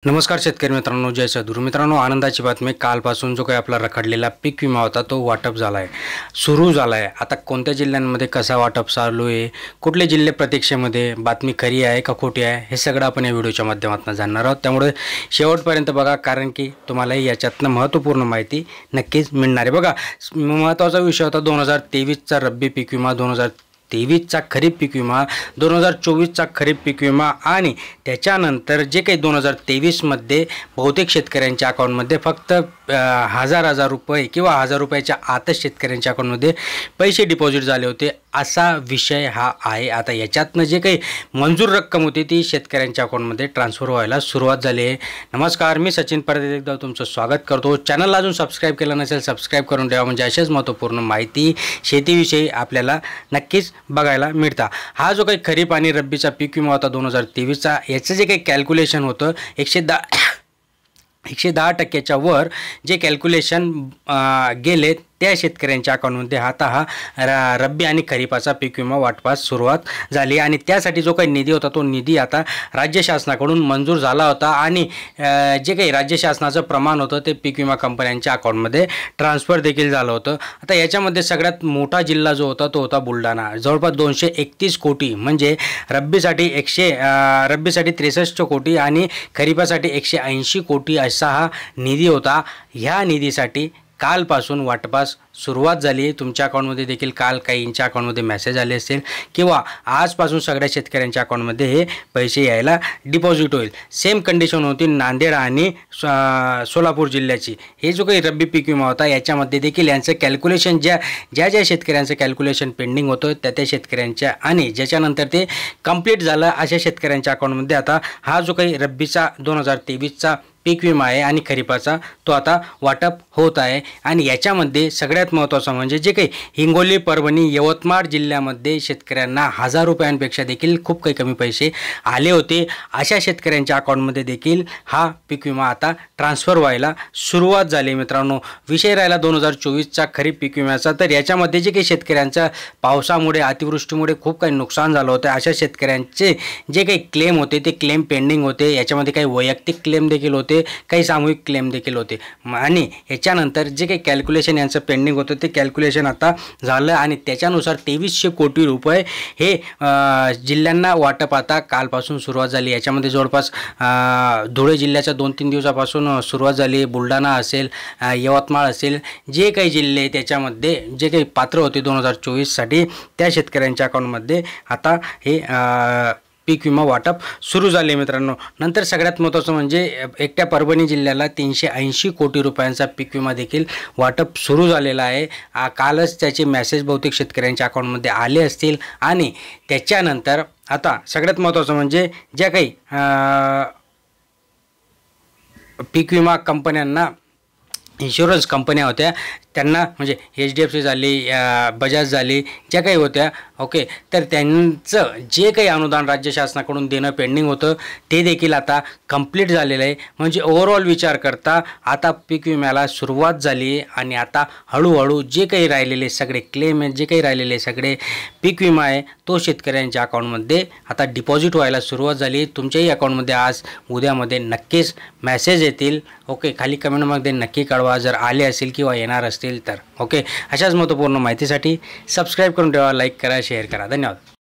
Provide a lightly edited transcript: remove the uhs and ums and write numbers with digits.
नमस्कार शेतकरी मित्रांनो, जय सद्गुरू मित्रांनो. आनंदाची बातमी, कालपासून जो काही आपला रखडलेला पीक विमा होता तो वाटप झाला आहे, सुरू झाला आहे. आता कोणत्या जिल्ह्यांमध्ये कसा वाटप चालू आहे, कुठले जिल्हे प्रतीक्षेमध्ये, बातमी खरी आहे का खोटी आहे, हे सगळं आपण या व्हिडिओच्या माध्यमातून जाणणार आहोत. त्यामुळे शेवटपर्यंत बघा, कारण की तुम्हालाही याच्यातनं महत्त्वपूर्ण माहिती नक्कीच मिळणार आहे. बघा, महत्त्वाचा विषय होता 2023चा रब्बी पीक विमा, 2023चा खरीप पीक विमा, 2024चा खरीप पीक विमा आणि त्याच्यानंतर जे काही 2023मध्ये बहुतेक शेतकऱ्यांच्या अकाउंटमध्ये फक्त हजार रुपये किंवा 1000 रुपयाच्या आतच शेतकऱ्यांच्या अकाउंटमध्ये पैसे डिपॉझिट झाले होते, असा विषय हा आहे. आता याच्यातनं जे काही मंजूर रक्कम होती ती शेतकऱ्यांच्या अकाउंटमध्ये ट्रान्सफर व्हायला सुरुवात झाली आहे. नमस्कार, मी सचिन परत एकदा तुमचं स्वागत करतो. चॅनलला अजून सबस्क्राईब केलं नसेल, सबस्क्राईब करून ठेवा, म्हणजे अशाच महत्त्वपूर्ण माहिती शेतीविषयी आपल्याला नक्कीच बघायला मिळता. हा जो काही खरीप आणि रब्बीचा पीक विमा होता 2023चा, याचं जे काही कॅल्क्युलेशन होतं 110% वर जे कॅल्क्युलेशन गेले त्या शेतकऱ्यांच्या अकाउंटमध्ये आता हा रब्बी आणि खरीपाचा पीक विमा वाटपास सुरुवात झाली. आणि त्यासाठी जो काही निधी होता तो निधी आता राज्य शासनाकडून मंजूर झाला होता आणि जे काही राज्य शासनाचं प्रमाण होतं ते पीक विमा कंपन्यांच्या अकाउंटमध्ये ट्रान्सफर देखील झालं होतं. आता याच्यामध्ये सगळ्यात मोठा जिल्हा जो होता तो होता बुलढाणा. जवळपास 231 कोटी, म्हणजे रब्बीसाठी 63 कोटी आणि खरीपासाठी 180 कोटी असा हा निधी होता. ह्या निधीसाठी कालपासून वाटपास सुरुवात झाली आहे. तुमच्या अकाउंटमध्ये देखील काल काहींच्या अकाउंटमध्ये मेसेज आले असेल किंवा आजपासून सगळ्या शेतकऱ्यांच्या अकाउंटमध्ये हे पैसे यायला डिपॉझिट होईल. सेम कंडिशन होती नांदेड आणि सोलापूर जिल्ह्याची. हे जो काही रब्बी पीक विमा होता याच्यामध्ये देखील यांचं कॅल्क्युलेशन ज्या शेतकऱ्यांचं कॅल्क्युलेशन पेंडिंग होतं त्या शेतकऱ्यांच्या आणि ज्याच्यानंतर ते कंप्लीट झालं अशा शेतकऱ्यांच्या अकाउंटमध्ये आता हा जो काही रब्बीचा 2023चा पीक विमा आहे आणि खरीपाचा तो आता वाटप होत आहे. आणि याच्यामध्ये सगळ्यात महत्त्वाचं म्हणजे जे काही हिंगोली, परभणी, यवतमाळ जिल्ह्यामध्ये शेतकऱ्यांना 1000 रुपयांपेक्षा देखील खूप काही कमी पैसे आले होते, अशा शेतकऱ्यांच्या अकाउंटमध्ये देखील हा पीक विमा आता ट्रान्सफर व्हायला सुरुवात झाली. मित्रांनो, विषय राहिला 2024चा खरीप पीक विम्याचा. तर याच्यामध्ये जे काही शेतकऱ्यांचा पावसामुळे, अतिवृष्टीमुळे खूप काही नुकसान झालं होतं, अशा शेतकऱ्यांचे जे काही क्लेम होते ते क्लेम पेंडिंग होते. याच्यामध्ये काही वैयक्तिक क्लेम देखील होते, काही सामूहिक क्लेम देखील होते. आणि याच्यानंतर जे काही कॅल्क्युलेशन यांचं पेंडिंग होतं ते कॅल्क्युलेशन आता झालं आणि त्याच्यानुसार 2300 कोटी रुपये हे जिल्ह्यांना वाटप आता कालपासून सुरुवात झाली. याच्यामध्ये जवळपास धुळे जिल्ह्याच्या 2-3 दिवसापासून सुरुवात झाली. बुलढाणा असेल, यवतमाळ असेल, जे काही जिल्हे त्याच्यामध्ये जे काही पात्र होते 2024साठी त्या शेतकऱ्यांच्या अकाउंटमध्ये आता हे पीक विमा वाटप सुरू झाले. मित्रांनो, नंतर सगळ्यात महत्त्वाचं म्हणजे एकट्या परभणी जिल्ह्याला 380 कोटी रुपयांचा पीक विमा देखील वाटप सुरू झालेला आहे. कालच त्याचे मेसेज बहुतेक शेतकऱ्यांच्या अकाउंटमध्ये आले असतील. आणि त्याच्यानंतर आता सगळ्यात महत्त्वाचं म्हणजे ज्या काही पीक विमा कंपन्यांना, इन्शुरन्स कंपन्या होत्या त्यांना, म्हणजे HDFC झाली, बजाज झाली, ज्या काही होत्या, ओके, तर त्यांचं जे काही अनुदान राज्य शासनाकडून देणं पेंडिंग होतं ते देखील आता कंप्लीट झालेलं आहे. म्हणजे ओव्हरऑल विचार करता आता पीक विम्याला सुरुवात झाली आहे आणि आता हळूहळू जे काही राहिलेले सगळे क्लेम आहेत, जे काही राहिलेले सगळे पीक विमा आहे तो शेतकऱ्यांच्या अकाउंटमध्ये आता डिपॉझिट व्हायला सुरुवात झाली. तुमच्याही अकाउंटमध्ये आज उद्यामध्ये नक्कीच मेसेज येतील. ओके, खाली कमेंटमध्ये नक्की कळवा जर आले असेल किंवा येणार असतील तर. ओके, अशाच महत्त्वपूर्ण माहितीसाठी सबस्क्राईब करून ठेवा, लाईक करा, शेअर करा. धन्यवाद.